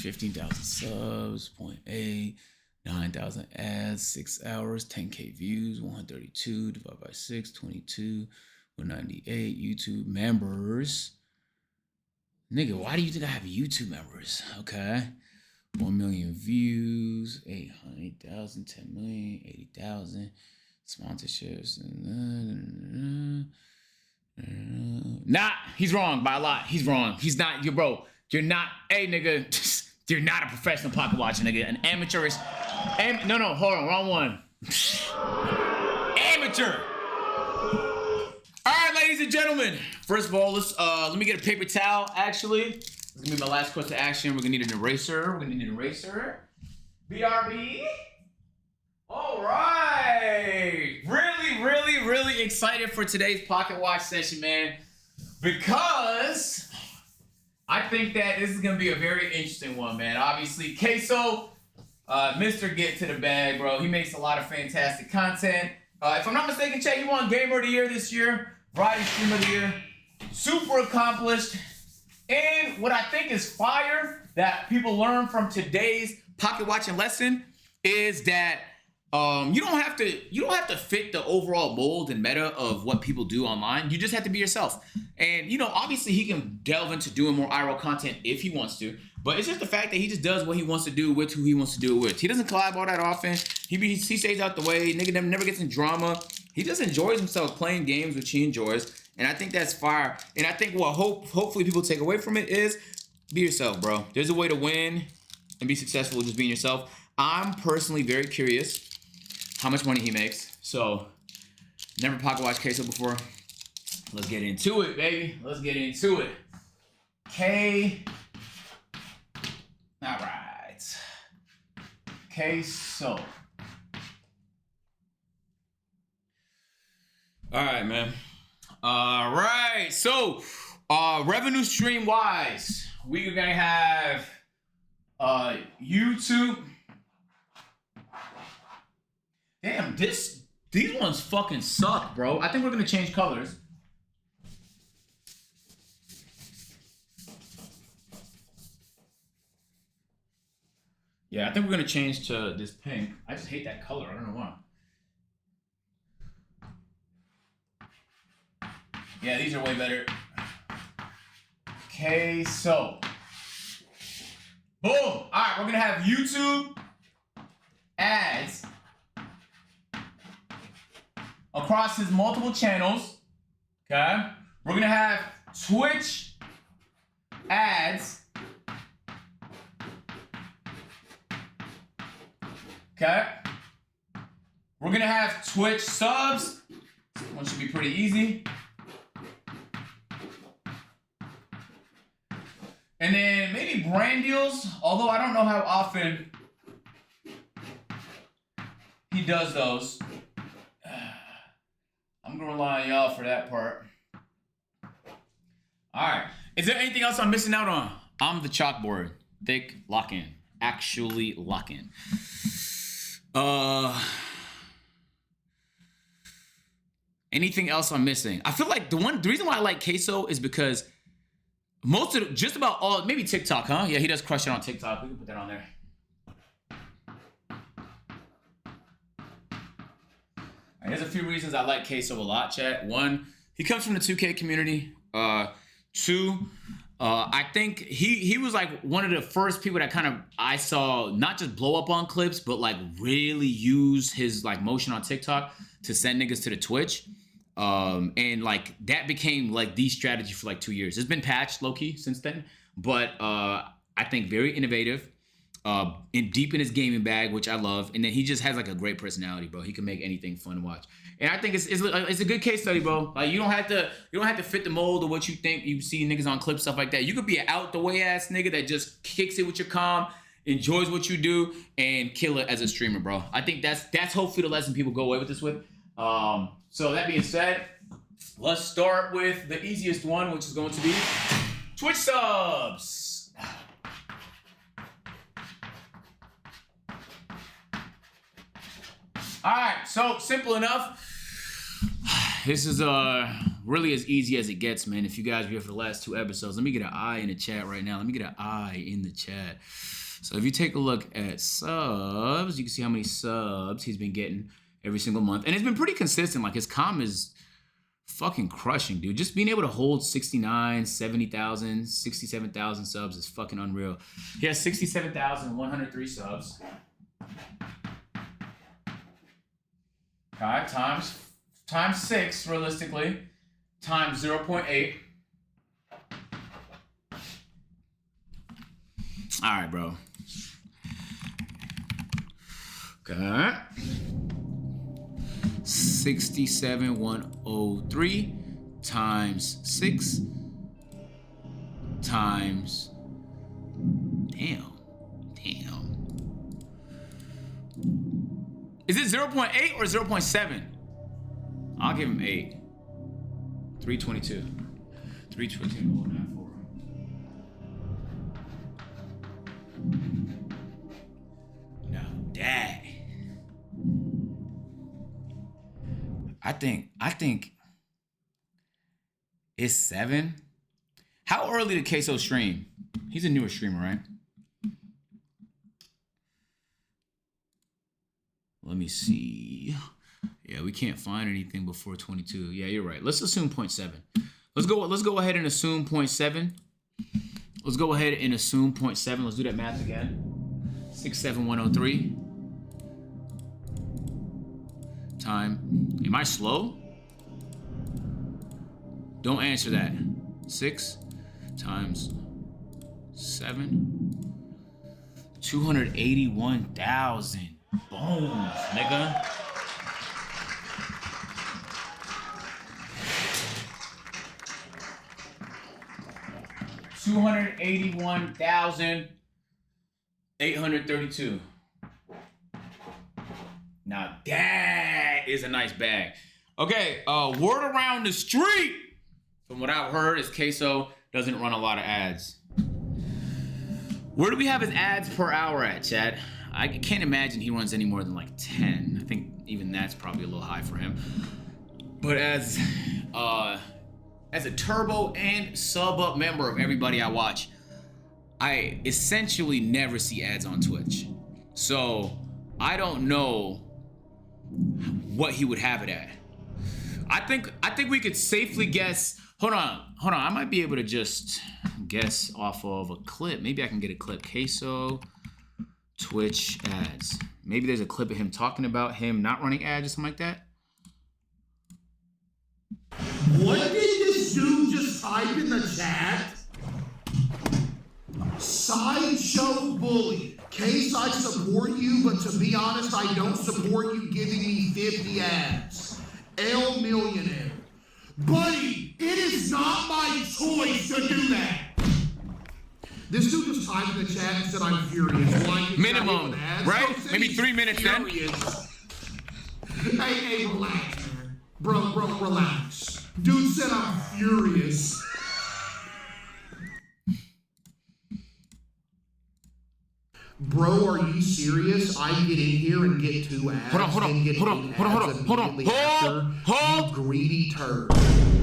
15,000 subs, 0.8, 9,000 ads, 6 hours, 10K views, 132 divided by 6, 22, 198 YouTube members. Nigga, why do you think I have YouTube members? Okay. 1 million views, 800,000, 10 million, 80,000 sponsorships. Nah, he's wrong by a lot. He's wrong. He's not, bro. You're not, hey nigga, you're not a professional pocket watcher, nigga. An amateurish. No, hold on, wrong one. Amateur. All right, ladies and gentlemen. First of all, let me get a paper towel. Actually, it's gonna be my last course of action. We're gonna need an eraser. BRB. All right. Really excited for today's pocket watch session, man, because I think that this is gonna be a very interesting one, man. Obviously, CaseOh, Mr. Get to the Bag, bro. He makes a lot of fantastic content. If I'm not mistaken, Chet, he won Gamer of the Year this year, Variety Streamer of the Year. Super accomplished. And what I think is fire that people learn from today's pocket watching lesson is that you don't have to fit the overall mold and meta of what people do online. You just have to be yourself. And you know, obviously he can delve into doing more IRL content if he wants to, but it's just the fact that he just does what he wants to do with who he wants to do it with. He doesn't collab all that often. He stays out the way. Nigga never gets in drama. He just enjoys himself playing games, which he enjoys. And I think that's fire. And I think what hopefully people take away from it is be yourself, bro. There's a way to win and be successful with just being yourself. I'm personally very curious how much money he makes. So, never pocket watched CaseOh before. Let's get into it, baby. Let's get into it. All right. CaseOh. All right, man. All right. So, revenue stream wise, we are gonna have YouTube. Damn, these ones fucking suck, bro. I think we're gonna change colors. Yeah, I think we're gonna change to this pink. I just hate that color. I don't know why. Yeah, these are way better. CaseOh. Boom. All right, we're gonna have YouTube ads across his multiple channels. Okay. We're gonna have Twitch ads. Okay. We're gonna have Twitch subs. This one should be pretty easy. And then maybe brand deals, although I don't know how often he does those. I'm gonna rely on y'all for that part. All right. Is there anything else I'm missing out on? I'm the chalkboard. Thick lock-in. Actually lock-in. Anything else I'm missing? I feel like the reason why I like CaseOh is because just about all, maybe TikTok, huh? Yeah, he does crush it on TikTok. We can put that on there. Right, there's a few reasons I like CaseOh a lot, chat. One, he comes from the 2K community. Two, I think he was like one of the first people that I saw not just blow up on clips, but like really use his like motion on TikTok to send niggas to the Twitch. And like that became like the strategy for like 2 years. It's been patched low-key since then, but I think very innovative, deep in his gaming bag, which I love. And then he just has like a great personality, bro. He can make anything fun to watch. And I think it's a good case study, bro. Like you don't have to fit the mold of what you think you see niggas on clips, stuff like that. You could be an out the way ass nigga that just kicks it with your calm, enjoys what you do, and kill it as a streamer, bro. I think that's hopefully the lesson people go away with this with. So that being said, let's start with the easiest one, which is going to be Twitch subs. All right, so simple enough. This is really as easy as it gets, man. If you guys were here for the last 2 episodes, let me get an I in the chat right now. Let me get an I in the chat. So if you take a look at subs, you can see how many subs he's been getting every single month. And it's been pretty consistent. Like, his comm is fucking crushing, dude. Just being able to hold 69, 70,000, 67,000 subs is fucking unreal. He has 67,103 subs. Okay, times 6, realistically, times 0.8. All right, bro. Okay. 67,103 times 6 times, damn. Is it 0.8 or 0.7? I'll give him 8. 322. 322. Now that, I think it's 7. How early did CaseOh stream? He's a newer streamer, right? Let me see. Yeah, we can't find anything before 22. Yeah, you're right. Let's assume 0.7. Let's go ahead and assume 0.7. Let's go ahead and assume 0.7. Let's do that math again. 67,103 time. Am I slow? Don't answer that. 6 times 7. 281,000. Bones, nigga. $281,832. Now that is a nice bag. Okay, word around the street, from what I've heard, is CaseOh doesn't run a lot of ads. Where do we have his ads per hour at, Chad? I can't imagine he runs any more than like 10. I think even that's probably a little high for him. But as a turbo and sub up member of everybody I watch, I essentially never see ads on Twitch. So I don't know what he would have it at. I think we could safely guess. Hold on. I might be able to just guess off of a clip. Maybe I can get a clip. CaseOh Twitch ads. Maybe there's a clip of him talking about him not running ads or something like that. What did this dude just type in the chat? Sideshow bully. Case, I support you, but to be honest, I don't support you giving me 50 ads. L millionaire. Buddy, it is not my choice to do that. This dude just typed in the chat and said I'm furious. Minimum, right? Maybe 3 minutes then. Hey, relax, man. Bro, relax. Dude said I'm furious. Bro, are you serious? I get in here and get 2 ads. Hold on. You greedy turd.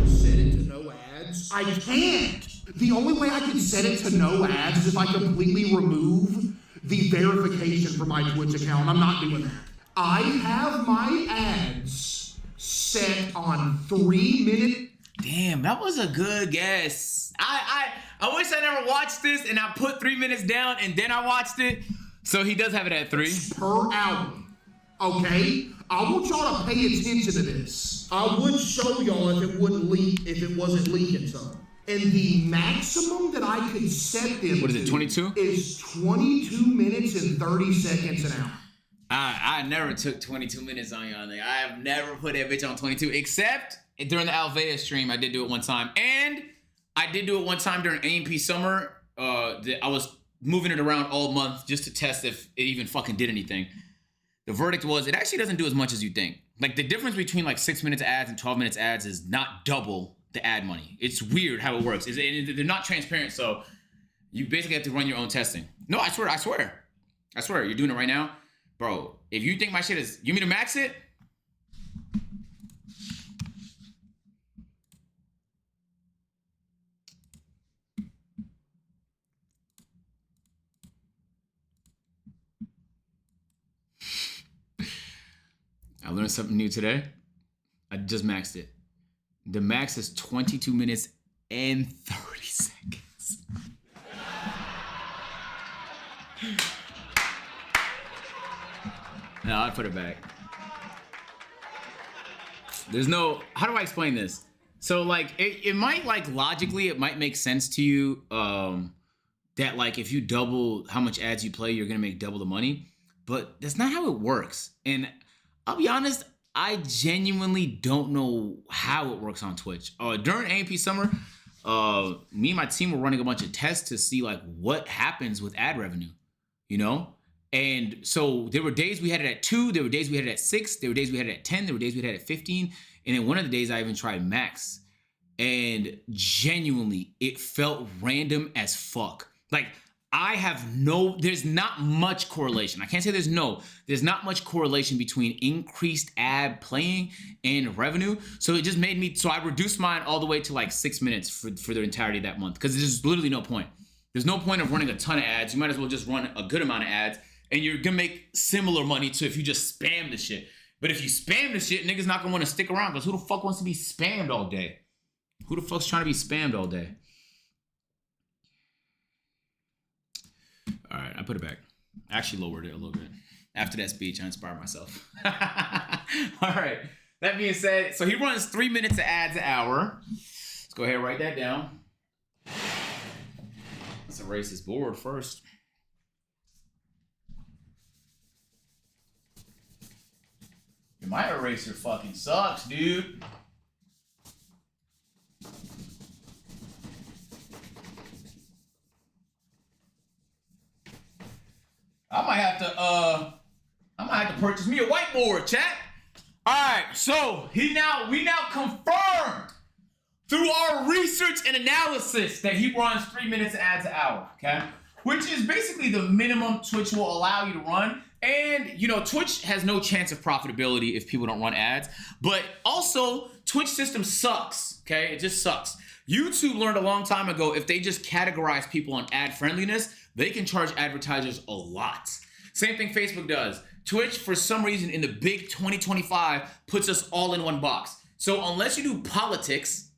Set it to no ads? I can't. The only way I can set it to no ads is if I completely remove the verification for my Twitch account. I'm not doing that. I have my ads set on 3 minute. Damn, that was a good guess. I wish I never watched this and I put 3 minutes down and then I watched it. So he does have it at 3 per hour. Okay? I want y'all to pay attention to this. I would show y'all if it wouldn't leak, if it wasn't leaking some. And the maximum that I could set them what is it, 22? Is 22 minutes and 30 seconds an hour. I never took 22 minutes on y'all. I have never put that bitch on 22, except during the Alvea stream. I did do it one time. And I did do it one time during AMP Summer. I was moving it around all month just to test if it even fucking did anything. The verdict was it actually doesn't do as much as you think. Like, the difference between like 6 minutes ads and 12 minutes ads is not double the ad money. It's weird how it works. They're not transparent, so you basically have to run your own testing. No, I swear. You're doing it right now. Bro, if you think my shit is... You mean to max it? I learned something new today. I just maxed it. The max is 22 minutes and 30 seconds. No, I'll put it back. There's no, how do I explain this? So like, it might like logically, it might make sense to you that like if you double how much ads you play, you're gonna make double the money, but that's not how it works. And I'll be honest, I genuinely don't know how it works on Twitch. During AMP Summer, me and my team were running a bunch of tests to see like what happens with ad revenue, you know? And so there were days we had it at 2, there were days we had it at 6, there were days we had it at 10, there were days we had it at 15. And then one of the days I even tried max. And genuinely, it felt random as fuck. Like, there's not much correlation. I can't say there's not much correlation between increased ad playing and revenue. So it just made me, so I reduced mine all the way to like 6 minutes for the entirety of that month. Because there's literally no point. There's no point of running a ton of ads. You might as well just run a good amount of ads. And you're gonna make similar money to if you just spam the shit. But if you spam the shit, niggas not gonna wanna stick around because who the fuck wants to be spammed all day? Who the fuck's trying to be spammed all day? All right, I put it back. I actually lowered it a little bit. After that speech, I inspired myself. All right, that being said, so he runs 3 minutes of ads an hour. Let's go ahead and write that down. Let's erase this board first. My eraser fucking sucks, dude. I might have to purchase me a whiteboard, chat. All right, so we now confirmed through our research and analysis that he runs 3 minutes of ads an hour, okay? Which is basically the minimum Twitch will allow you to run. And, you know, Twitch has no chance of profitability if people don't run ads. But also, Twitch system sucks, okay? It just sucks. YouTube learned a long time ago, if they just categorize people on ad friendliness, they can charge advertisers a lot. Same thing Facebook does. Twitch, for some reason, in the big 2025, puts us all in one box. So unless you do politics,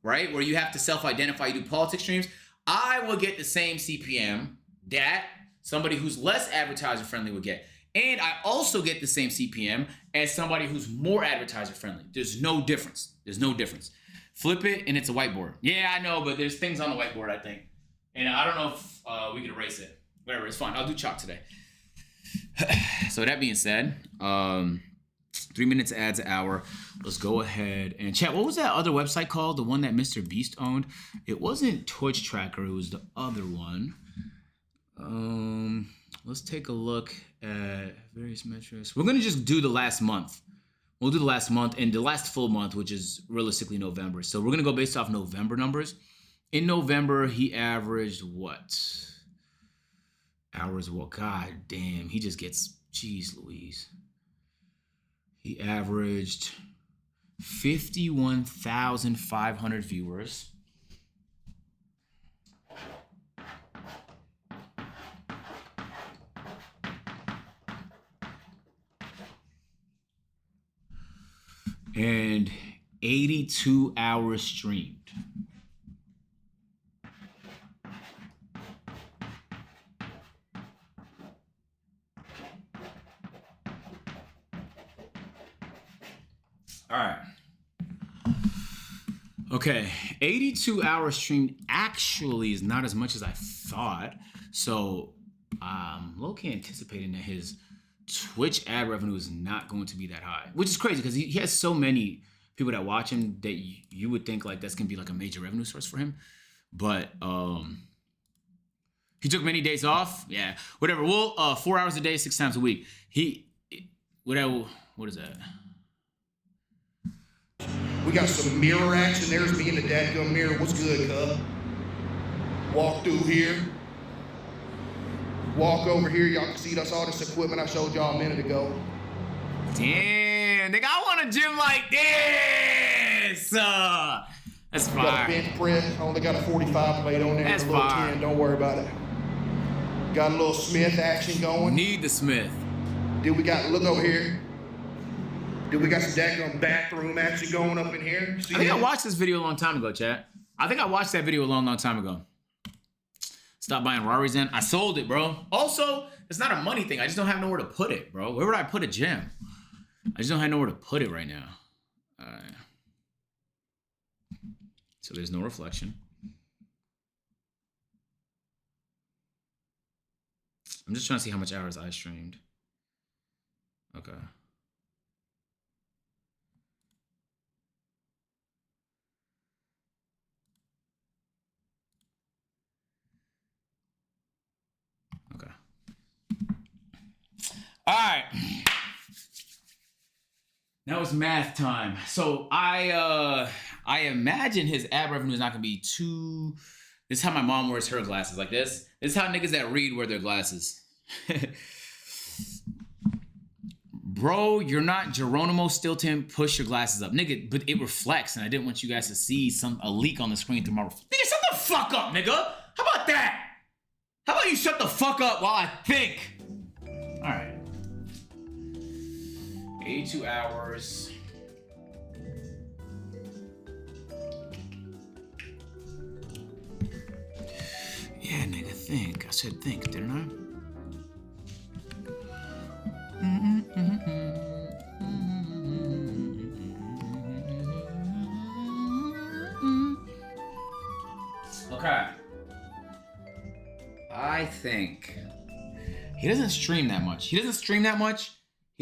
right, where you have to self-identify, you do politics streams, I will get the same CPM that somebody who's less advertiser friendly would get. And I also get the same CPM as somebody who's more advertiser friendly. There's no difference. There's no difference. Flip it and it's a whiteboard. Yeah, I know, but there's things on the whiteboard, I think. And I don't know if we can erase it. Whatever, it's fine. I'll do chalk today. So that being said, 3 minutes ads an hour. Let's go ahead and chat. What was that other website called? The one that Mr. Beast owned? It wasn't Twitch Tracker. It was the other one. Let's take a look at various metrics. We're gonna just do the last month. We'll do the last month and the last full month, which is realistically November. So we're gonna go based off November numbers. In November, he averaged what? Hours, well, god damn, he just gets, geez Louise. He averaged 51,500 viewers. And 82 hours streamed. All right. Okay, 82 hours streamed actually is not as much as I thought. So I'm low-key anticipating that his Twitch ad revenue is not going to be that high, which is crazy because he has so many people that watch him that you would think like that's gonna be like a major revenue source for him. But he took many days off. Yeah, whatever. Well, 4 hours a day, 6 times a week. What is that? We got some mirror action. There's me in the dadgum mirror. What's good, cub? Walk through here. Walk over here. Y'all can see that's all this equipment I showed y'all a minute ago. Damn, nigga, I want a gym like this. That's fire. Got a bench press. I only got a 45 plate on there. That's a little fire. 10. Don't worry about it. Got a little Smith action going. Need the Smith. Then we got, look over here. Dude, we got some daggone bathroom action going up in here. See I think that? I watched this video a long time ago, chat. I think I watched that video a long time ago. Stop buying Raris in. I sold it, bro. Also, it's not a money thing. I just don't have nowhere to put it, bro. Where would I put a gem? I just don't have nowhere to put it right now. All right. So there's no reflection. I'm just trying to see how much hours I streamed. Okay. Okay. All right. Now it's math time. So I imagine his ad revenue is not gonna be too. This is how my mom wears her glasses, like this. This is how niggas that read wear their glasses. Bro, you're not Geronimo Stilton. Push your glasses up, nigga. But it reflects, and I didn't want you guys to see a leak on the screen through my. Nigga, shut the fuck up, nigga. How about that? How about you shut the fuck up while I think? All right. 82 hours. Yeah, nigga, think. I said think, didn't I? Okay. I think he doesn't stream that much. He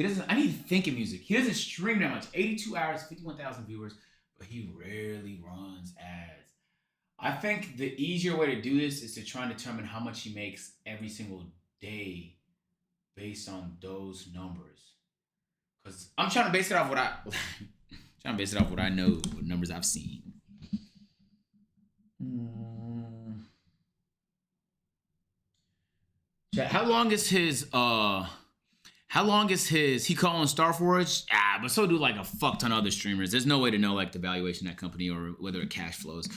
doesn't, I need to think of music. He doesn't stream that much. 82 hours, 51,000 viewers, but he rarely runs ads. I think the easier way to do this is to try and determine how much he makes every single day based on those numbers. Because I'm trying to base it off what I know, what numbers I've seen. How long is he calling Starforge? But so do like a fuck ton of other streamers. There's no way to know like the valuation of that company or whether it cash flows.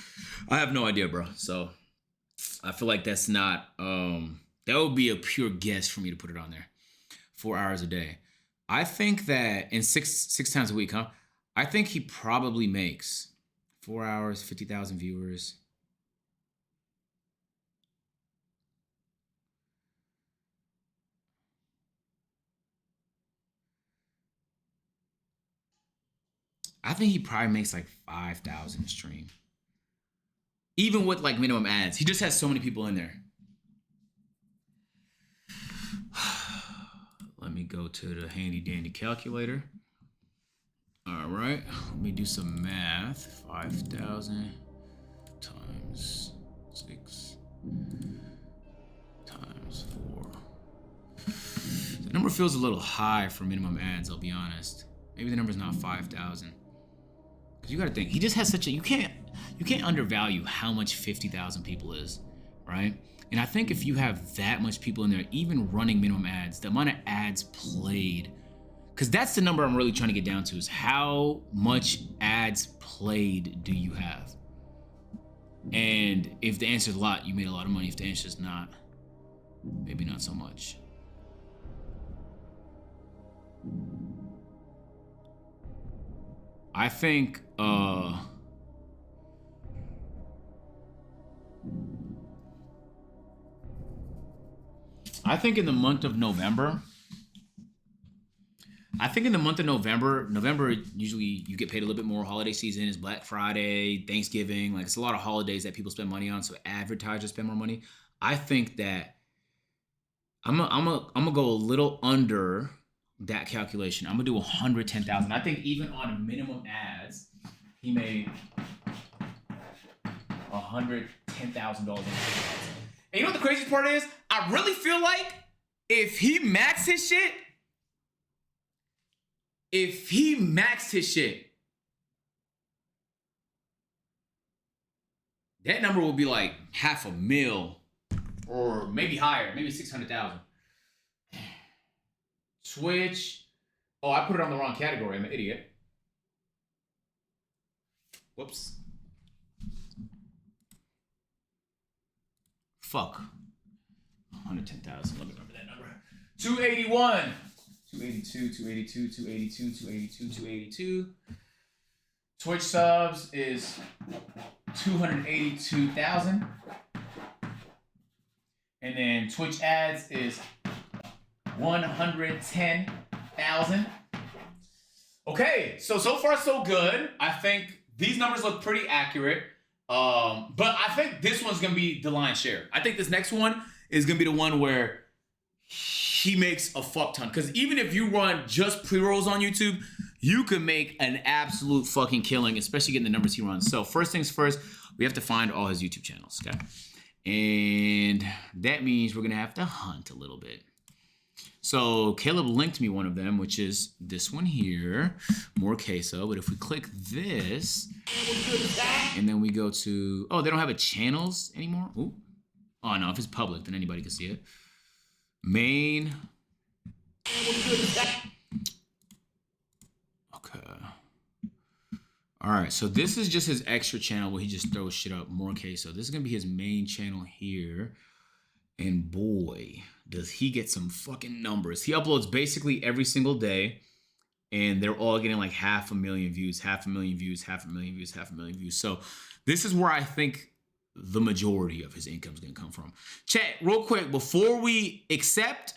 I have no idea, bro. So I feel like that's not, that would be a pure guess for me to put it on there. 4 hours a day. I think that in six times a week, huh? I think he probably makes 4 hours, 50,000 viewers. I think he probably makes like 5,000 a stream. Even with like minimum ads. He just has so many people in there. Let me go to the handy dandy calculator. All right, let me do some math. 5,000 times 6 times 4. The number feels a little high for minimum ads, I'll be honest. Maybe the number's not 5,000. Cause you gotta think, he just has such a, you can't undervalue how much 50,000 people is, right? And I think if you have that much people in there, even running minimum ads, the amount of ads played, because that's the number I'm really trying to get down to, is how much ads played do you have? And if the answer is a lot, you made a lot of money. If the answer is not, maybe not so much. I think in the month of November, November usually you get paid a little bit more. Holiday season is Black Friday, Thanksgiving, like it's a lot of holidays that people spend money on, so advertisers spend more money. I think that I'm gonna go a little under that calculation. I'm gonna do 110,000. I think even on minimum ads, he made $110,000. And you know what the craziest part is? I really feel like if he maxed his shit, that number will be like $500,000 or maybe higher, maybe 600,000. Twitch. Oh, I put it on the wrong category. I'm an idiot. Whoops. Fuck. 110,000. Let me remember that number. 281. 282, 282, 282, 282, 282. Twitch subs is 282,000. And then Twitch ads is 110,000. Okay, so far so good. I think these numbers look pretty accurate. But I think this one's gonna be the lion's share. I think this next one is gonna be the one where he makes a fuck ton. Because even if you run just pre-rolls on YouTube, you can make an absolute fucking killing, especially getting the numbers he runs. So first things first, we have to find all his YouTube channels, okay? And that means we're gonna have to hunt a little bit. So Caleb linked me one of them, which is this one here, more CaseOh. But if we click this, and then we go to, oh, they don't have a channels anymore? Ooh. Oh no, if it's public, then anybody can see it. Main. Okay. All right, so this is just his extra channel where he just throws shit up, more CaseOh. This is gonna be his main channel here. And boy, does he get some fucking numbers. He uploads basically every single day, and they're all getting like 500,000 views, 500,000 views, 500,000 views, 500,000 views. So this is where I think the majority of his income is gonna come from. Chat, real quick, before we accept,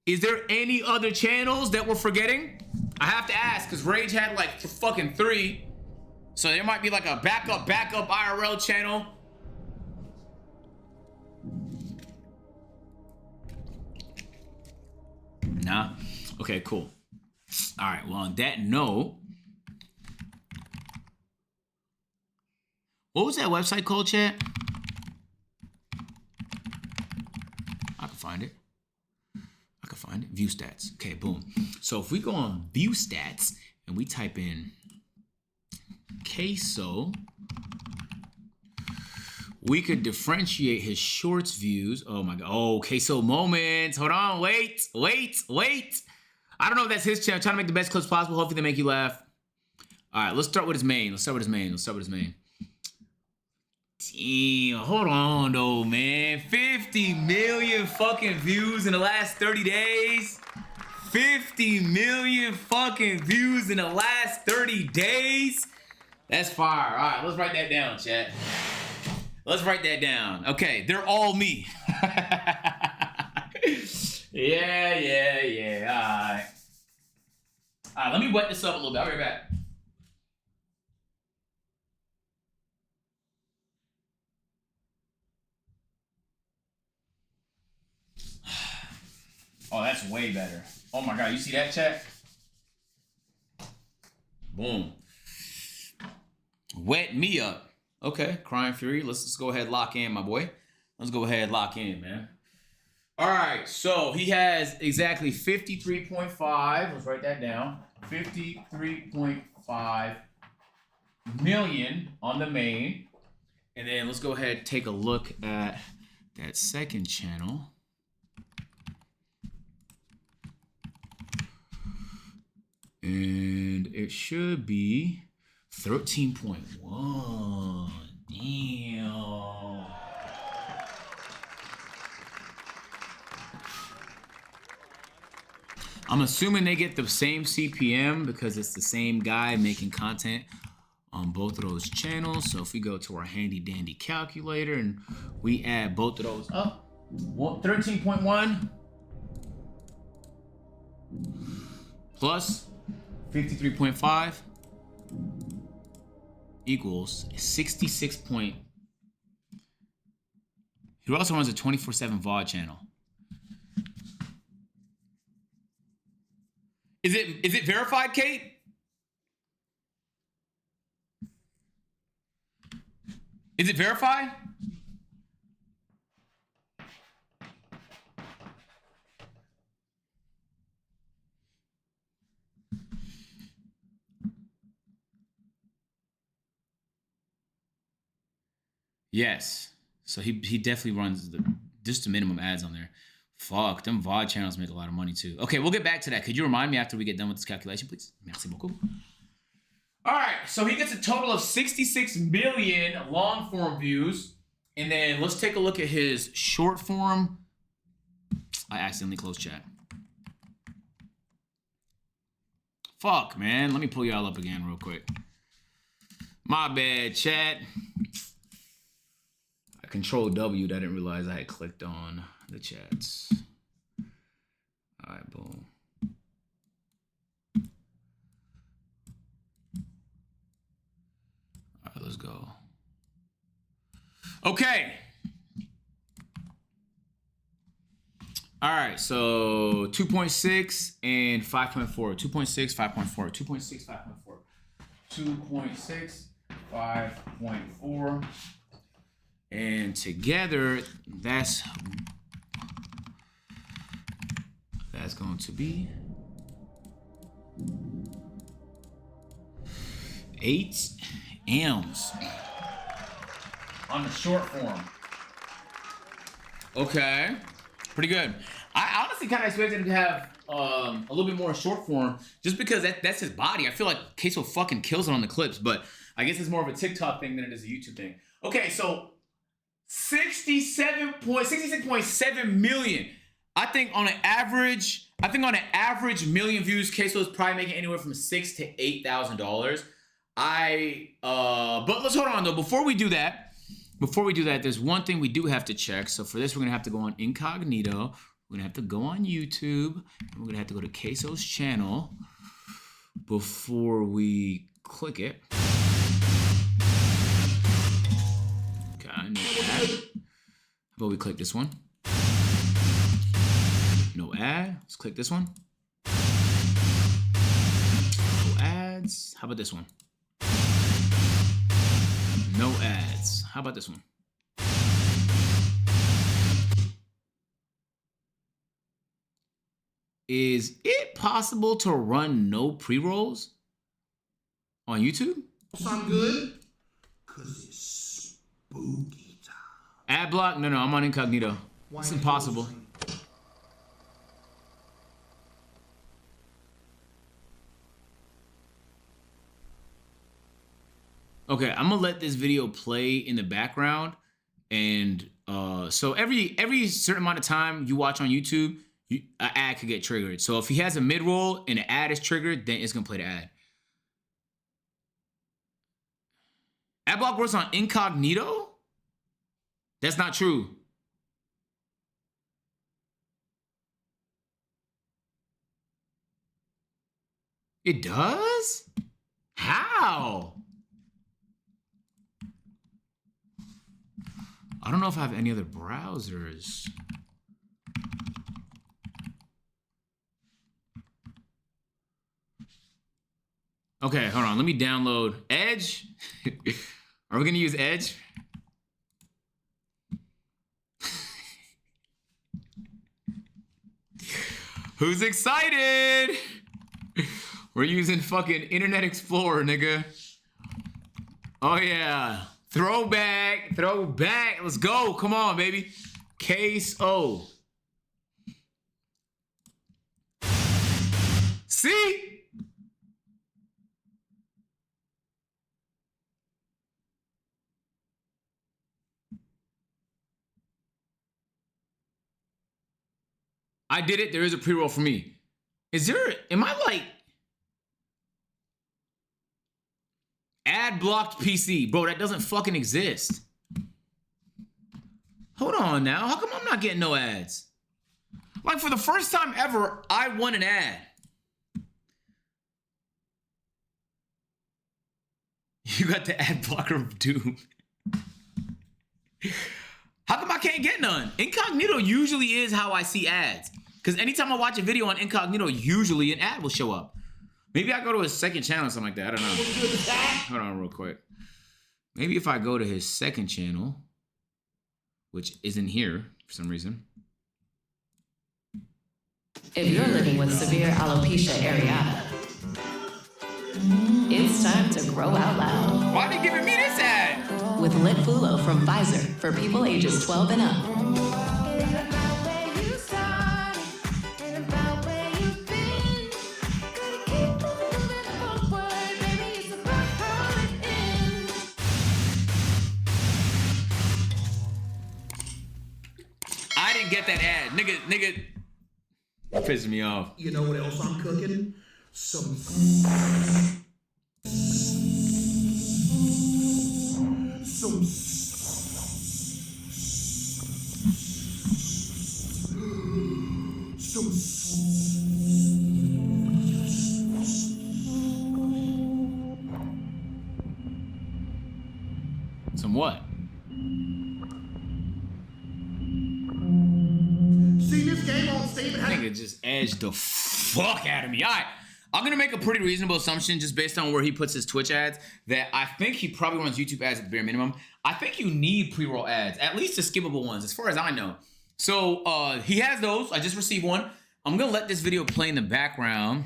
is there any other channels that we're forgetting? I have to ask, because Rage had like fucking 3. So there might be like a backup IRL channel. Nah? Okay, cool. All right, well, on that note, what was that website called, chat? I can find it. View stats. Okay, boom. So if we go on view stats and we type in CaseOh, we could differentiate his shorts views. Oh my God. Oh, CaseOh moments. Hold on. Wait. I don't know if that's his channel. I'm trying to make the best clips possible. Hopefully they make you laugh. All right, let's start with his main. Damn, hold on though, man. 50 million fucking views in the last 30 days. 50 million fucking views in the last 30 days. That's fire. All right, let's write that down, chat. Let's write that down. Okay, they're all me. Yeah. All right, let me wet this up a little bit. I'll be right back. Oh, that's way better. Oh my God, you see that, chat? Boom. Wet me up. Okay, Crying Fury. Let's just go ahead and lock in, my boy. Let's go ahead and lock in, man. All right, so he has exactly 53.5. Let's write that down. 53.5 million on the main. And then let's go ahead and take a look at that second channel. And it should be 13.1. Damn. I'm assuming they get the same CPM because it's the same guy making content on both of those channels. So if we go to our handy dandy calculator and we add both of those up, 13.1 plus 53.5 equals 66 point. He also runs a 24/7 VOD channel. Is it verified, Kate? Is it verified? Yes. So he definitely runs just the minimum ads on there. Fuck, them VOD channels make a lot of money too. Okay, we'll get back to that. Could you remind me after we get done with this calculation, please? Merci beaucoup. All right, so he gets a total of 66 million long form views. And then let's take a look at his short form. I accidentally closed chat. Fuck, man. Let me pull y'all up again real quick. My bad, chat. I controlled W. I didn't realize I had clicked on the chats. All right, boom. All right, let's go. Okay. All right, so 2.6 and 5.4. 2.6, 5.4. 2.6, 5.4. 2.6, 5.4. And together, that's going to be 8 M's on the short form. Okay, pretty good. I honestly kind of expected him to have a little bit more short form, just because that's his body. I feel like CaseOh fucking kills it on the clips, but I guess it's more of a TikTok thing than it is a YouTube thing. Okay, so 66.7 million. I think on an average million views, CaseOh is probably making anywhere from $6,000 to $8,000. But let's hold on though. Before we do that, there's one thing we do have to check. So for this, we're gonna have to go on incognito. We're gonna have to go on YouTube, and we're gonna have to go to CaseOh's channel before we click it. Okay, no ad. How about we click this one? No ad. Let's click this one. No ads. How about this one? No ads. How about this one? Is it possible to run no pre-rolls on YouTube? I'm good. Cause it's spooky time. Ad block? No, I'm on incognito. It's impossible. Okay, I'm gonna let this video play in the background, and so every certain amount of time you watch on YouTube, an ad could get triggered. So if he has a mid-roll and an ad is triggered, then it's gonna play the ad. Ad block works on incognito? That's not true. It does? How? I don't know if I have any other browsers. Okay, hold on. Let me download Edge. Are we gonna use Edge? Who's excited? We're using fucking Internet Explorer, nigga. Oh yeah. Throwback. Let's go. Come on, baby. CaseOh. See? I did it. There is a pre-roll for me. Am I like ad blocked PC? Bro, that doesn't fucking exist. Hold on now. How come I'm not getting no ads? Like for the first time ever, I won an ad. You got the ad blocker of doom. How come I can't get none? Incognito usually is how I see ads. Because anytime I watch a video on incognito, usually an ad will show up. Maybe I go to his second channel or something like that. I don't know. Hold on real quick. Maybe if I go to his second channel, which isn't here for some reason. If you're living with severe alopecia areata, it's time to grow out loud. Why are they giving me this ad? With Litfulo from Pfizer for people ages 12 and up. I didn't get that ad. Nigga, pissing me off. You know what else I'm cooking? some Some what? See this game on Steam? Nigga just edged the fuck out of me. All right, I'm gonna make a pretty reasonable assumption just based on where he puts his Twitch ads that I think he probably runs YouTube ads at the bare minimum. I think you need pre-roll ads, at least the skippable ones, as far as I know. So he has those. I just received one. I'm gonna let this video play in the background,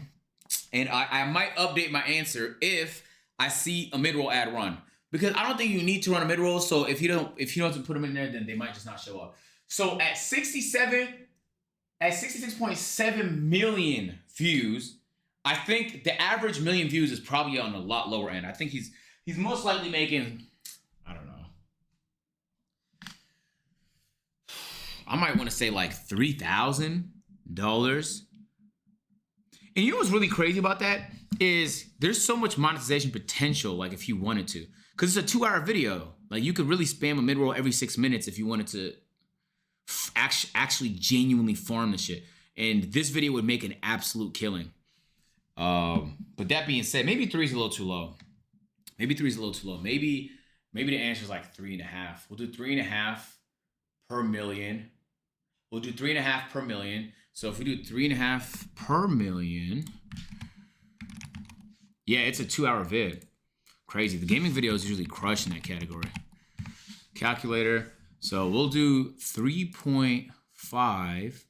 and I might update my answer if I see a mid-roll ad run. Because I don't think you need to run a mid-roll, so if he doesn't put them in there, then they might just not show up. So at 66.7 million views, I think the average million views is probably on a lot lower end. I think he's most likely making, I don't know, I might want to say like $3,000. And you know what's really crazy about that is there's so much monetization potential, like if you wanted to. Because it's a 2-hour video. Like you could really spam a mid-roll every 6 minutes if you wanted to actually genuinely farm the shit. And this video would make an absolute killing. But that being said, maybe 3 is a little too low. Maybe the answer is like 3.5. We'll do 3.5 per million. We'll do 3.5 per million. So if we do 3.5 per million, yeah, it's a 2-hour vid. Crazy. The gaming videos usually crush in that category. Calculator. So we'll do 3.5.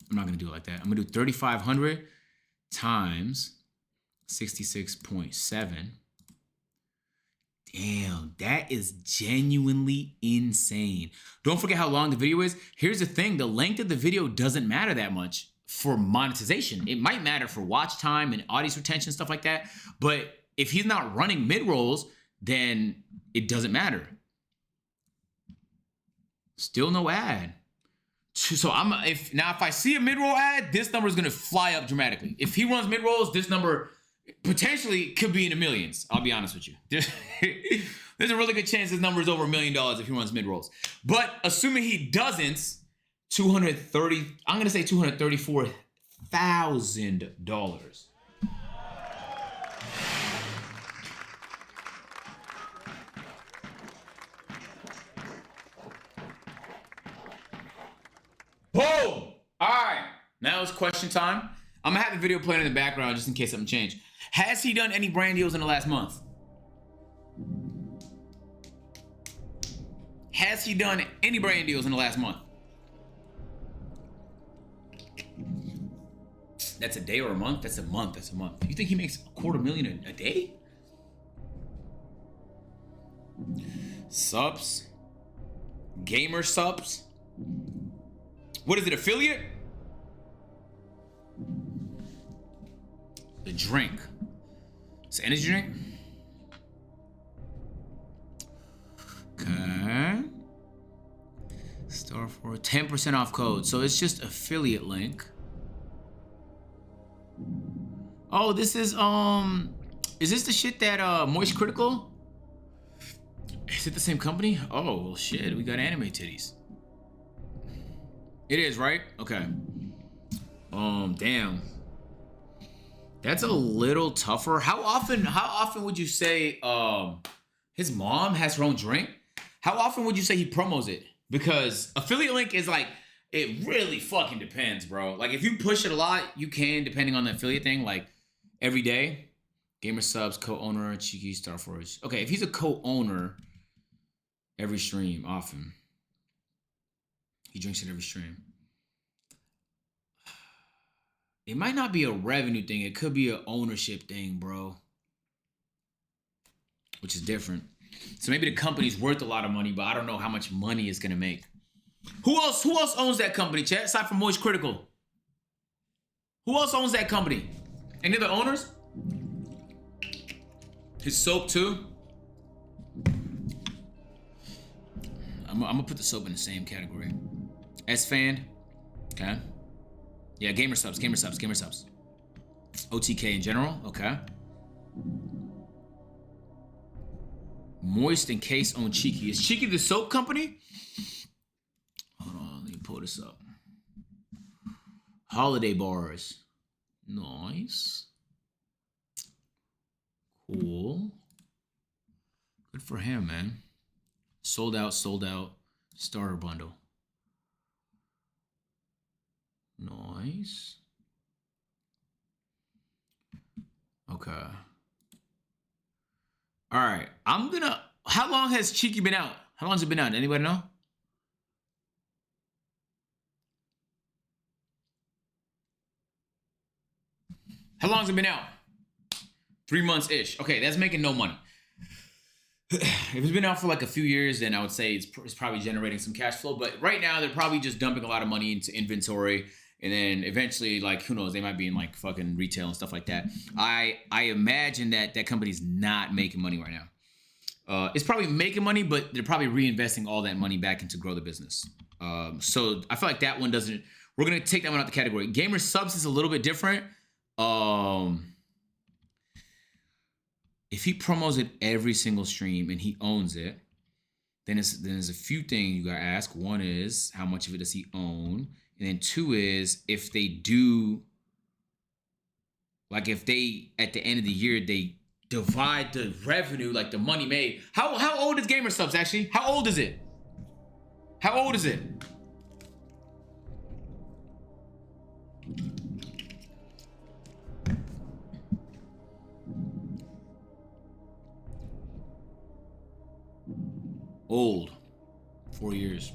I'm not going to do it like that. I'm going to do 3,500 times 66.7. Damn, that is genuinely insane. Don't forget how long the video is. Here's the thing, the length of the video doesn't matter that much for monetization. It might matter for watch time and audience retention, stuff like that. But if he's not running mid-rolls, then it doesn't matter. Still no ad. So if I see a mid-roll ad, this number is gonna fly up dramatically. If he runs mid-rolls, this number potentially could be in the millions. I'll be honest with you. There's a really good chance this number is over $1 million if he runs mid-rolls. But assuming he doesn't, I'm gonna say $234,000. Boom! All right, now it's question time. I'm gonna have the video playing in the background just in case something changed. Has he done any brand deals in the last month? Has he done any brand deals in the last month? That's a day or a month? That's a month. That's a month. You think he makes $250,000 a day? Subs? Gamer subs? What is it, affiliate? The drink. It's an energy drink. Okay. Star for 10% off code. So it's just affiliate link. Oh, this is this the shit that Moist Critical? Is it the same company? Oh, well shit, we got anime titties. It is, right? Okay. Damn. That's a little tougher. How often would you say his mom has her own drink? How often would you say he promos it? Because affiliate link is like, it really fucking depends, bro. Like if you push it a lot, you can, depending on the affiliate thing, like every day. Gamer subs, co-owner, Cheeky, Starforge. Okay, if he's a co-owner, every stream, often. He drinks it every stream. It might not be a revenue thing. It could be an ownership thing, bro. Which is different. So maybe the company's worth a lot of money, but I don't know how much money it's gonna make. Who else owns that company, chat? Aside from Moist Critical. Who else owns that company? Any other owners? His soap too? I'm gonna put the soap in the same category. S-Fan. Okay. Yeah, gamer subs. OTK in general. Okay. Moist and CaseOh Cheeky. Is Cheeky the soap company? Hold on, let me pull this up. Holiday bars. Nice. Cool. Good for him, man. Sold out. Starter bundle. Nice. Okay. All right. How long has Cheeky been out? How long has it been out? Anybody know? How long has it been out? 3 months-ish. Okay, that's making no money. If it's been out for like a few years, then I would say it's probably generating some cash flow. But right now, they're probably just dumping a lot of money into inventory. And then eventually, like, who knows, they might be in like fucking retail and stuff like that. I imagine that company's not making money right now. It's probably making money, but they're probably reinvesting all that money back into grow the business. So I feel like that one doesn't, we're going to take that one out the category. Gamer subs is a little bit different. If he promos it every single stream and he owns it, then there's a few things you gotta ask. One is, how much of it does he own? And then two is, if they do, like if they, at the end of the year, they divide the revenue, like the money made. How old is Gamer Subs, actually? How old is it? How old is it? Old. 4 years.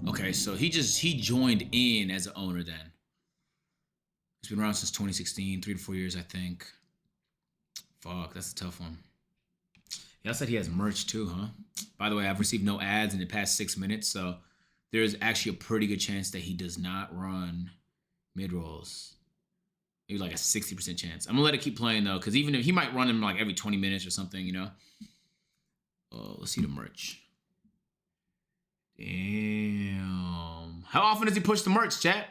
Okay, so he joined in as an owner then. He's been around since 2016, 3 to 4 years, I think. Fuck, that's a tough one. He also said he has merch too, huh? By the way, I've received no ads in the past 6 minutes, so there's actually a pretty good chance that he does not run mid-rolls. Maybe like a 60% chance. I'm gonna let it keep playing though, because even if he might run them like every 20 minutes or something, you know? Let's see the merch. Damn. How often does he push the merch, chat?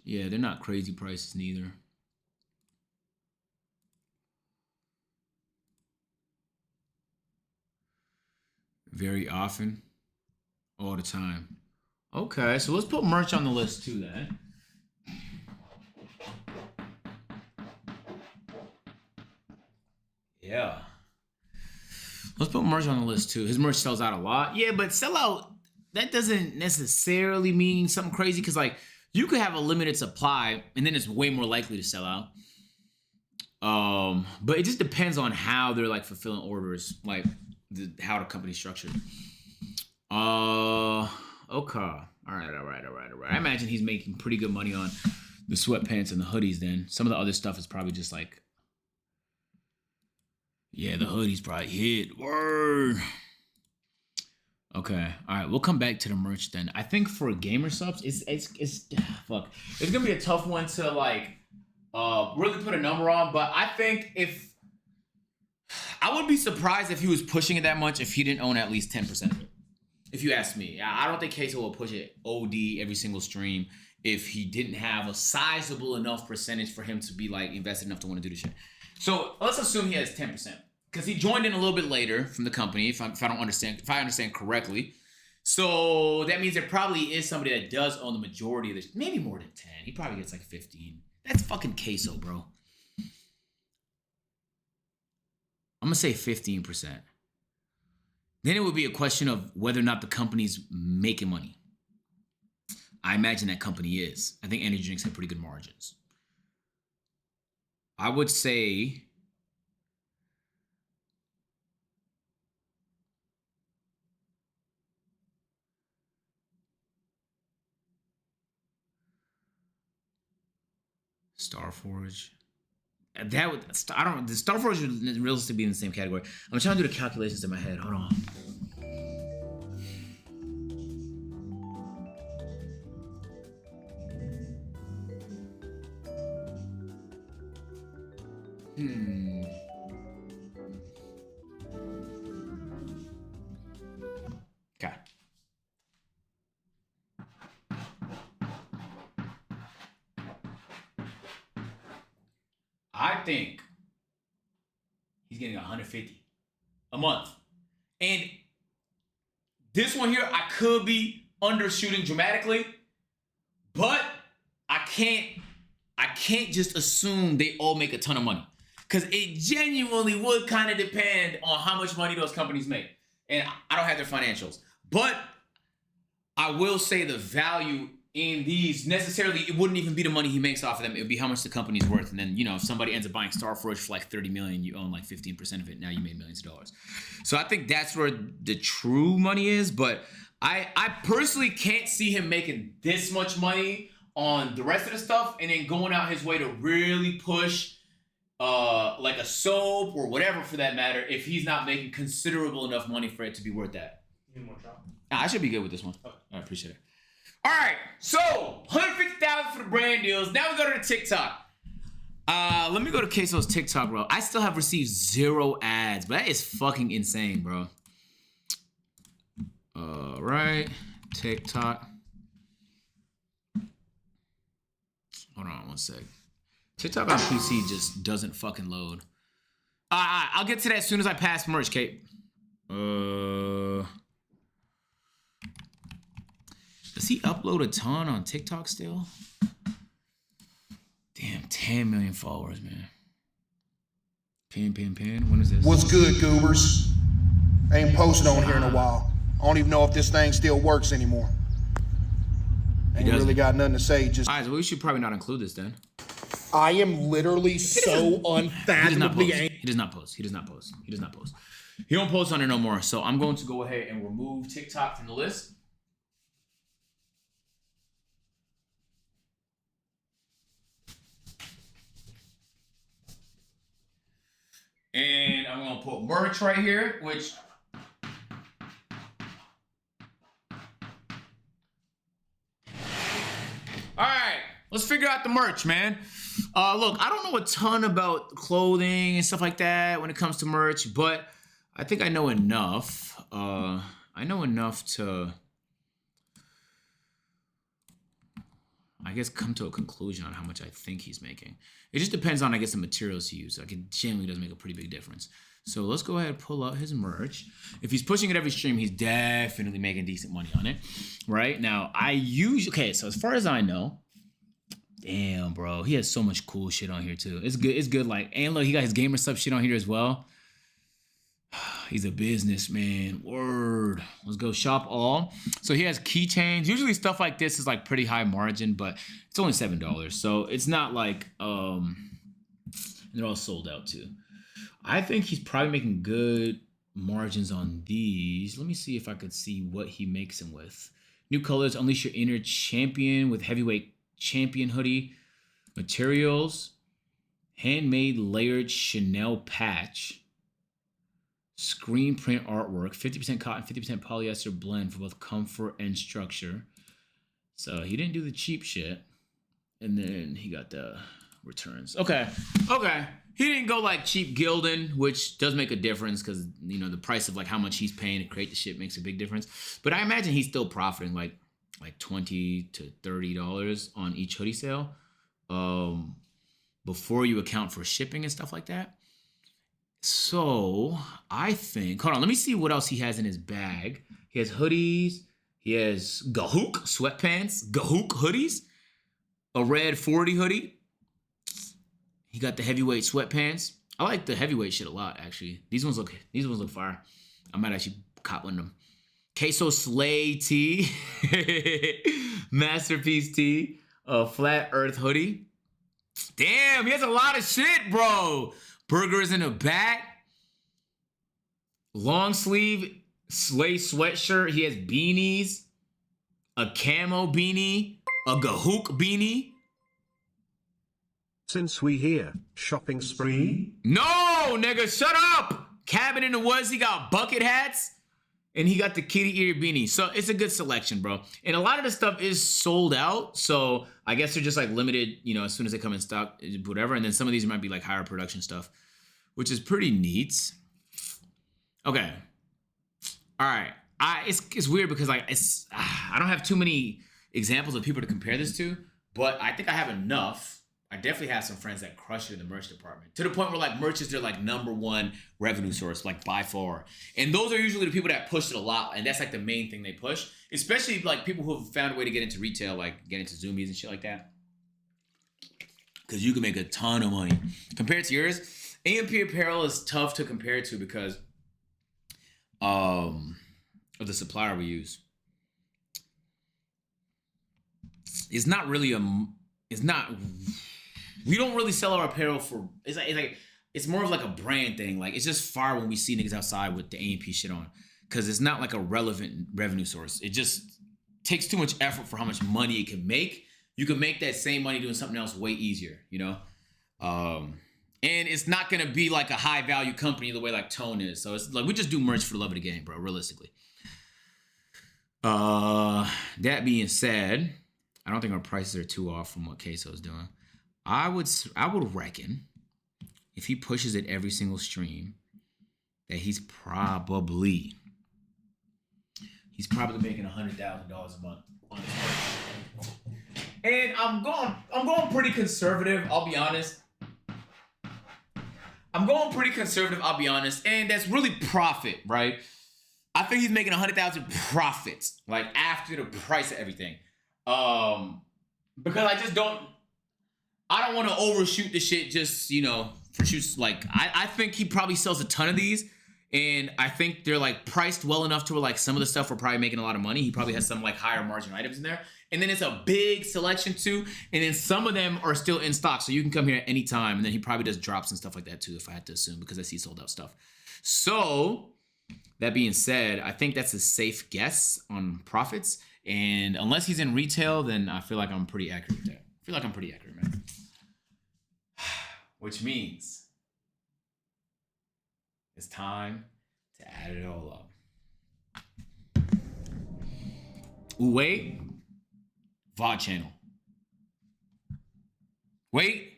Yeah, they're not crazy prices neither. Very often. All the time. Okay, so let's put merch on the list too then. Yeah. Let's put merch on the list too. His merch sells out a lot. Yeah, but sell out, that doesn't necessarily mean something crazy, because like you could have a limited supply and then it's way more likely to sell out. But it just depends on how they're like fulfilling orders, like how the company's structured. Okay. All right. I imagine he's making pretty good money on the sweatpants and the hoodies then. Some of the other stuff is probably just like, yeah, the hoodie's probably hit. Word. Okay. All right. We'll come back to the merch then. I think for Gamer Subs, it's fuck. It's gonna be a tough one to like really put a number on. But I think I would be surprised if he was pushing it that much if he didn't own at least 10% of it. If you ask me, I don't think CaseOh will push it OD every single stream if he didn't have a sizable enough percentage for him to be like invested enough to want to do the shit. So let's assume he has 10%. Because he joined in a little bit later from the company, if I understand correctly. So that means there probably is somebody that does own the majority of this, maybe more than 10. He probably gets like 15. That's fucking CaseOh, bro. I'm gonna say 15%. Then it would be a question of whether or not the company's making money. I imagine that company is. I think energy drinks have pretty good margins. I would say Starforge. That would, I don't. The Starforge would realistically be in the same category. I'm trying to do the calculations in my head. Hold on. I think he's getting 150 a month. And this one here, I could be undershooting dramatically, but I can't just assume they all make a ton of money. Because it genuinely would kind of depend on how much money those companies make. And I don't have their financials. But I will say the value in these, necessarily, it wouldn't even be the money he makes off of them. It would be how much the company's worth. And then, if somebody ends up buying Starforge for like $30 million, you own like 15% of it. Now you made millions of dollars. So I think that's where the true money is. But I personally can't see him making this much money on the rest of the stuff and then going out his way to really push like a soap or whatever for that matter if he's not making considerable enough money for it to be worth that. You need more shot? I should be good with this one. Okay. I appreciate it. All right, so $150,000 for the brand deals. Now we go to the TikTok. Let me go to CaseOh's TikTok, bro. I still have received 0 ads, but that is fucking insane, bro. All right, TikTok. Hold on one sec. TikTok on PC just doesn't fucking load. I'll get to that as soon as I pass merch, Kate. Does he upload a ton on TikTok still? Damn, 10 million followers, man. Pin. When is this? What's good, goobers? I ain't posted on here in a while. I don't even know if this thing still works anymore. Ain't really got nothing to say. Just All right, so we should probably not include this then. I am literally so unfathomably angry. He does not post. He don't post on it no more. So I'm going to go ahead and remove TikTok from the list. And I'm going to put merch right here, which... All right, let's figure out the merch, man. Look, I don't know a ton about clothing and stuff like that when it comes to merch, but I think I know enough. I know enough to, I guess, come to a conclusion on how much I think he's making. It just depends on, I guess, the materials he uses. Like, it generally does make a pretty big difference. So let's go ahead and pull out his merch. If he's pushing it every stream, he's definitely making decent money on it, right? Now, okay, so as far as I know, damn, bro, he has so much cool shit on here too. It's good, like, and look, he got his gamer sub shit on here as well. He's a businessman, word. Let's go shop all. So he has keychains. Usually stuff like this is like pretty high margin, but it's only $7. So it's not like, they're all sold out too. I think he's probably making good margins on these. Let me see if I could see what he makes them with. New colors, unleash your inner champion with heavyweight champion hoodie. Materials, handmade layered Chanel patch. Screen print artwork, 50% cotton, 50% polyester blend for both comfort and structure. So he didn't do the cheap shit. And then he got the returns. Okay. He didn't go like cheap Gildan, which does make a difference because, the price of like how much he's paying to create the shit makes a big difference. But I imagine he's still profiting like $20 to $30 on each hoodie sale before you account for shipping and stuff like that. So I think, hold on, let me see what else he has in his bag. He has hoodies. He has Gahook sweatpants, Gahook hoodies, a red 40 hoodie. He got the heavyweight sweatpants. I like the heavyweight shit a lot, actually. These ones look fire. I might actually cop one of them. CaseOh Slay tee, masterpiece tee, a flat earth hoodie. Damn, he has a lot of shit, bro. Burgers in a back. Long sleeve Slay sweatshirt. He has beanies, a camo beanie, a Gahook beanie. Since we here, shopping spree? No, nigga, shut up. Cabin in the woods, he got bucket hats, and he got the kitty ear beanie. So it's a good selection, bro. And a lot of the stuff is sold out, so I guess they're just like limited, as soon as they come in stock, whatever. And then some of these might be like higher production stuff, which is pretty neat. Okay. All right. It's weird because like I don't have too many examples of people to compare this to, but I think I have enough I definitely have some friends that crush it in the merch department, to the point where like merch is their like #1 revenue source, like by far. And those are usually the people that push it a lot, and that's like the main thing they push. Especially like people who have found a way to get into retail, like get into Zoomies and shit like that. Because you can make a ton of money compared to yours. AMP apparel is tough to compare to because of the supplier we use. It's not really we don't really sell our apparel for, it's more of like a brand thing. Like it's just fire when we see niggas outside with the AMP shit on, because it's not like a relevant revenue source. It just takes too much effort for how much money it can make. You can make that same money doing something else way easier, you know? And it's not gonna be like a high value company the way like Tone is. So it's like, we just do merch for the love of the game, bro, realistically. That being said, I don't think our prices are too off from what CaseOh is doing. I would reckon if he pushes it every single stream that he's probably making $100,000 a month on his merch. And I'm going pretty conservative, I'll be honest. And that's really profit, right? I think he's making 100,000 profits, like after the price of everything. Because I don't want to overshoot the shit just, you know, for shoots. Like, I think he probably sells a ton of these, and I think they're like priced well enough to where like some of the stuff we're probably making a lot of money. He probably has some like higher margin items in there. And then it's a big selection too. And then some of them are still in stock, so you can come here at any time. And then he probably does drops and stuff like that too, if I had to assume, because I see sold out stuff. So that being said, I think that's a safe guess on profits. And unless he's in retail, then I feel like I'm pretty accurate there. I feel like I'm pretty accurate, man. Which means it's time to add it all up. Ooh, wait. VOD channel. Wait.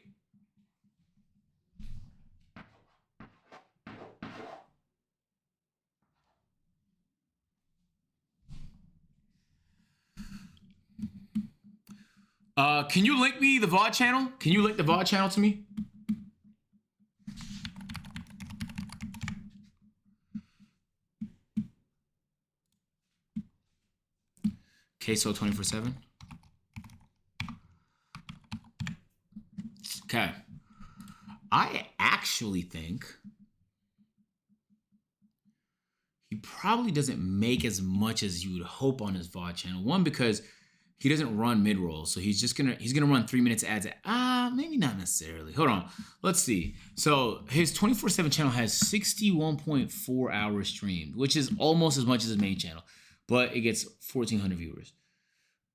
Can you link me the VOD channel? Can you link the VOD channel to me? CaseOh 24/7. Okay. I actually think he probably doesn't make as much as you would hope on his VOD channel. One, because he doesn't run mid-rolls, so he's gonna run 3 minutes ads. Maybe not necessarily. Hold on, let's see. So his 24/7 channel has 61.4 hours streamed, which is almost as much as his main channel, but it gets 1,400 viewers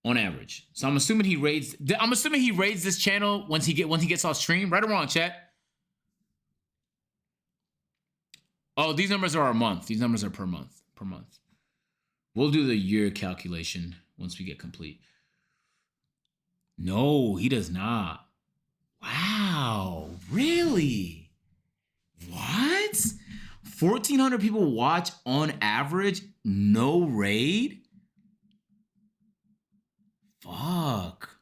on average. So I'm assuming he raids this channel once he gets off stream. Right or wrong, chat? Oh, these numbers are a month. These numbers are per month. We'll do the year calculation once we get complete. No, he does not. Wow, really? What? 1,400 people watch on average, no raid? Fuck.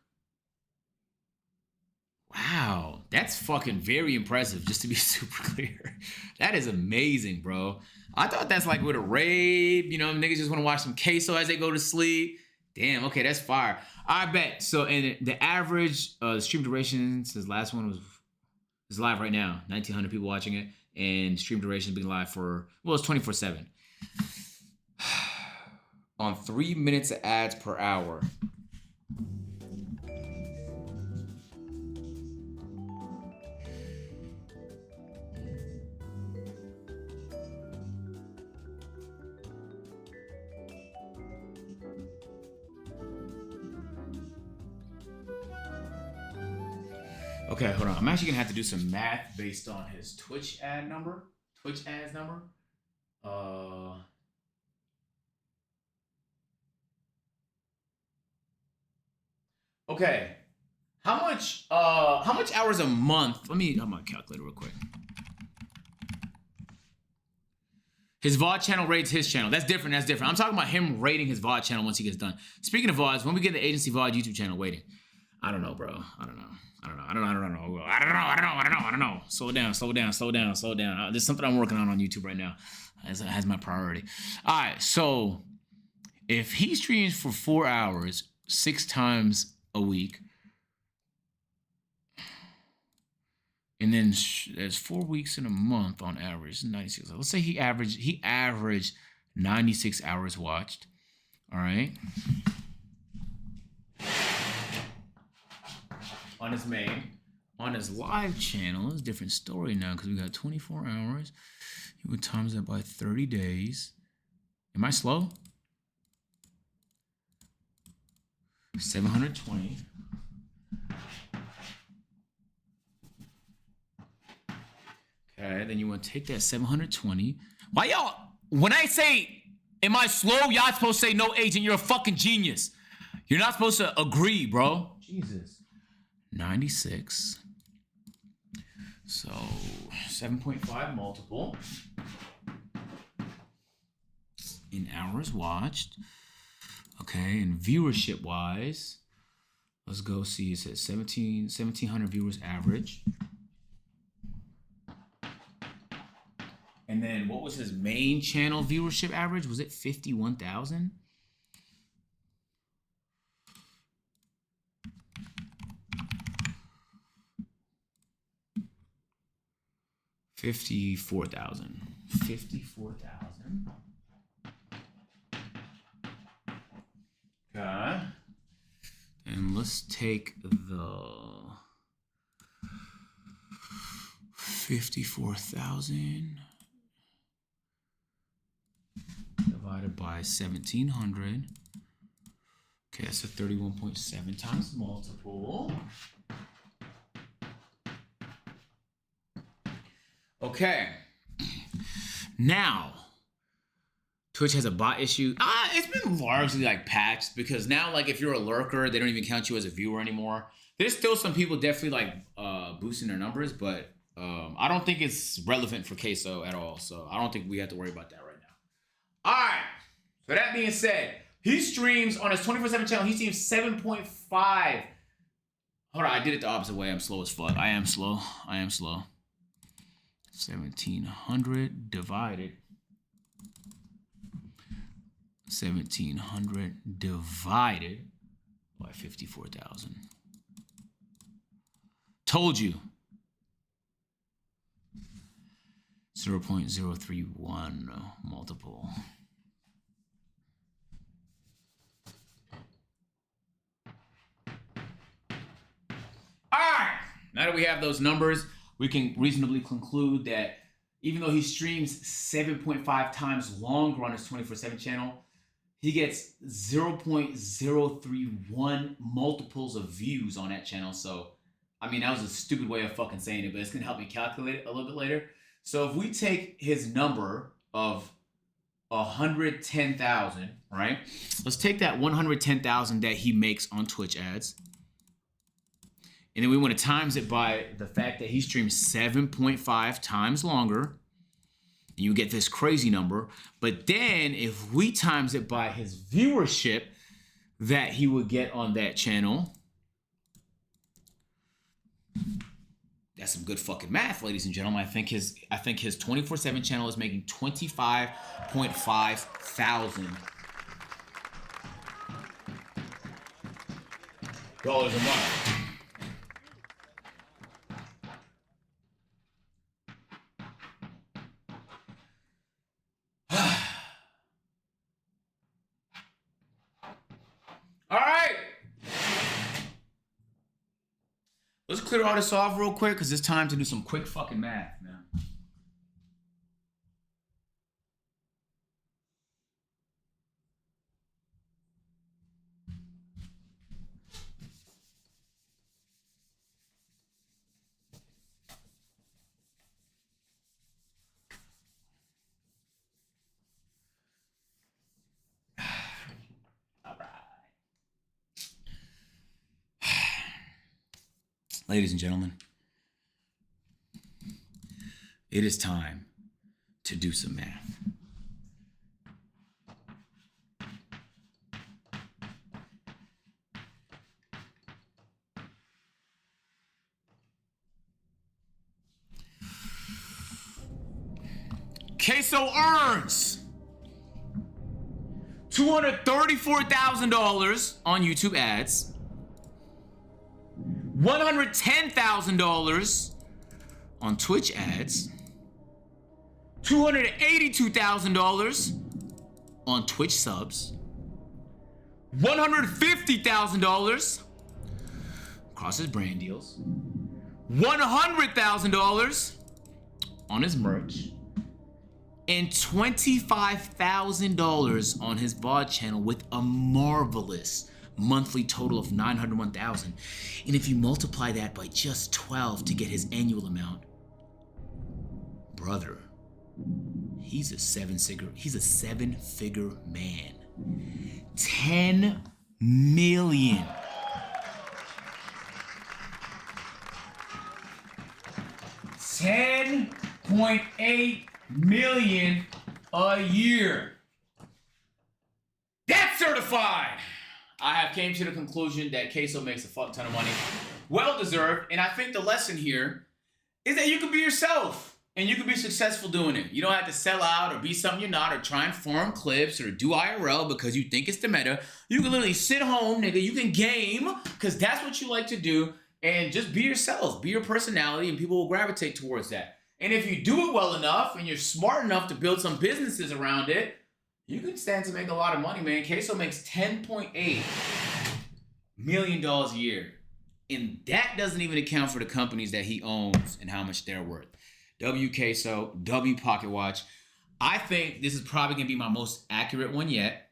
Wow, that's fucking very impressive, just to be super clear. That is amazing, bro. I thought that's like with a raid, you know, niggas just want to watch some CaseOh as they go to sleep. Damn, okay, that's fire. I bet. So, and the average stream duration since last one is live right now. 1,900 people watching it, and stream duration has been live for, well, it's 24/7. On 3 minutes of ads per hour. Okay, hold on. I'm actually gonna have to do some math based on his Twitch ads number. Okay. How much hours a month? I'm gonna calculate it real quick. His VOD channel rates his channel. That's different. I'm talking about him rating his VOD channel once he gets done. Speaking of VODs, when we get the agency VOD YouTube channel waiting, I don't know, bro. I don't know. Slow down. There's something I'm working on YouTube right now as my priority. All right, so if he streams for 4 hours, 6 times a week, and then there's 4 weeks in a month on average, 96. Let's say he averaged 96 hours watched. All right. On his main. On his live channel, it's a different story now because we got 24 hours. He would times that by 30 days. Am I slow? 720. Okay, then you want to take that 720. Why y'all, when I say, am I slow? Y'all supposed to say, no, agent, you're a fucking genius. You're not supposed to agree, bro. Jesus. 96. So 7.5 multiple in hours watched. Okay, and viewership wise, let's go see. It says 1,700 viewers average. And then what was his main channel viewership average? Was it 51,000? $54,000. Okay. And let's take the 54,000 divided by 1,700. Okay, that's a 31.7 times multiple. Okay. Now, Twitch has a bot issue. It's been largely like patched because now, like, if you're a lurker, they don't even count you as a viewer anymore. There's still some people definitely like boosting their numbers, but I don't think it's relevant for CaseOh at all. So I don't think we have to worry about that right now. All right. So that being said, he streams on his 24/7 channel. He streams 7.5. Hold on, I did it the opposite way. I'm slow as fuck. I am slow. 1,700 divided. 1,700 divided by 54,000. Told you. 0.031 multiple. All right. Now that we have those numbers, we can reasonably conclude that even though he streams 7.5 times longer on his 24/7 channel, he gets 0.031 multiples of views on that channel. So, I mean, that was a stupid way of fucking saying it, but it's going to help me calculate it a little bit later. So if we take his number of 110,000, right? Let's take that 110,000 that he makes on Twitch ads. And then we want to times it by the fact that he streams 7.5 times longer. And you get this crazy number. But then if we times it by his viewership that he would get on that channel, that's some good fucking math, ladies and gentlemen. I think his 24/7 channel is making 25.5 thousand dollars a month. All right. Let's clear all this off real quick because it's time to do some quick fucking math, man. All right. Ladies and gentlemen, it is time to do some math. CaseOh earns $234,000 on YouTube ads, $110,000 on Twitch ads, $282,000 on Twitch subs, $150,000 across his brand deals, $100,000 on his merch, and $25,000 on his VOD channel, with a marvelous monthly total of $901,000. And if you multiply that by just 12 to get his annual amount, brother, he's a seven-figure man. 10 million. $10.8 million a year. That's certified. I have came to the conclusion that CaseOh makes a fuck ton of money. Well deserved. And I think the lesson here is that you can be yourself and you can be successful doing it. You don't have to sell out or be something you're not, or try and form clips or do IRL because you think it's the meta. You can literally sit home, nigga. You can game because that's what you like to do, and just be yourself, be your personality, and people will gravitate towards that. And if you do it well enough and you're smart enough to build some businesses around it, you can stand to make a lot of money, man. CaseOh makes $10.8 million a year. And that doesn't even account for the companies that he owns and how much they're worth. W CaseOh, W Pocket Watch. I think this is probably gonna be my most accurate one yet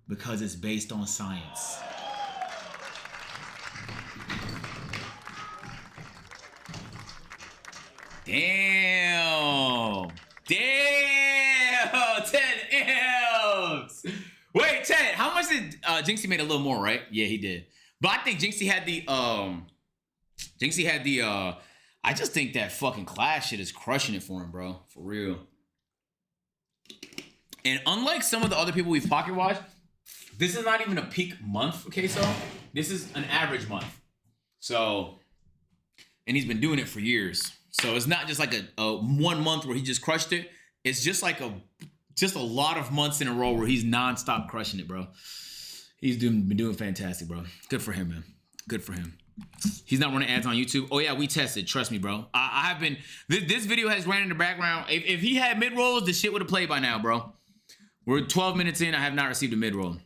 because it's based on science. Damn. 10 M's. Wait, Ted, how much did Jinxie made? A little more, right? Yeah, he did. But I think Jinxie had the I just think that fucking Clash shit is crushing it for him, bro. For real. And unlike some of the other people we've pocket watched, this is not even a peak month for CaseOh. This is an average month. So, and he's been doing it for years. So it's not just like a 1 month where he just crushed it. It's just like a lot of months in a row where he's nonstop crushing it, bro. He's been doing fantastic, bro. Good for him, man. Good for him. He's not running ads on YouTube. Oh yeah, we tested. Trust me, bro. I have been. This video has ran in the background. If he had mid rolls, the shit would have played by now, bro. We're 12 minutes in. I have not received a mid roll.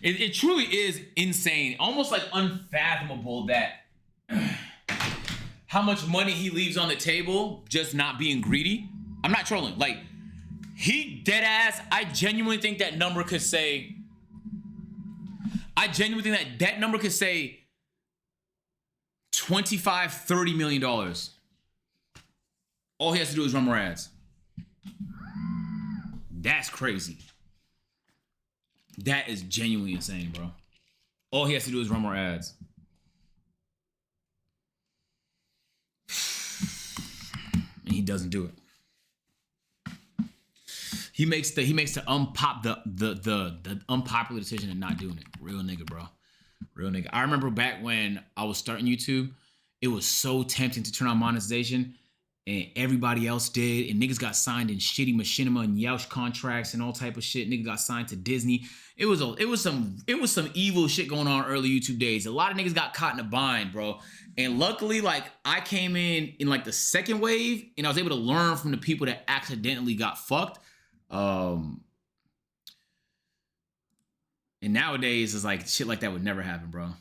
It truly is insane, almost like unfathomable that how much money he leaves on the table just not being greedy. I'm not trolling. Like, he dead ass. I genuinely think that number could say. I genuinely think that number could say $25-30 million. All he has to do is run more ads. That's crazy. That is genuinely insane, bro. All he has to do is run more ads. And he doesn't do it. He makes the unpopular decision of not doing it. Real nigga, bro. Real nigga. I remember back when I was starting YouTube, it was so tempting to turn on monetization, and everybody else did, and niggas got signed in shitty machinima and Youch contracts and all type of shit. Nigga got signed to Disney. It was some evil shit going on early YouTube days. A lot of niggas got caught in a bind, bro. And luckily, like, I came in like the second wave, and I was able to learn from the people that accidentally got fucked. And nowadays it's like shit like that would never happen, bro.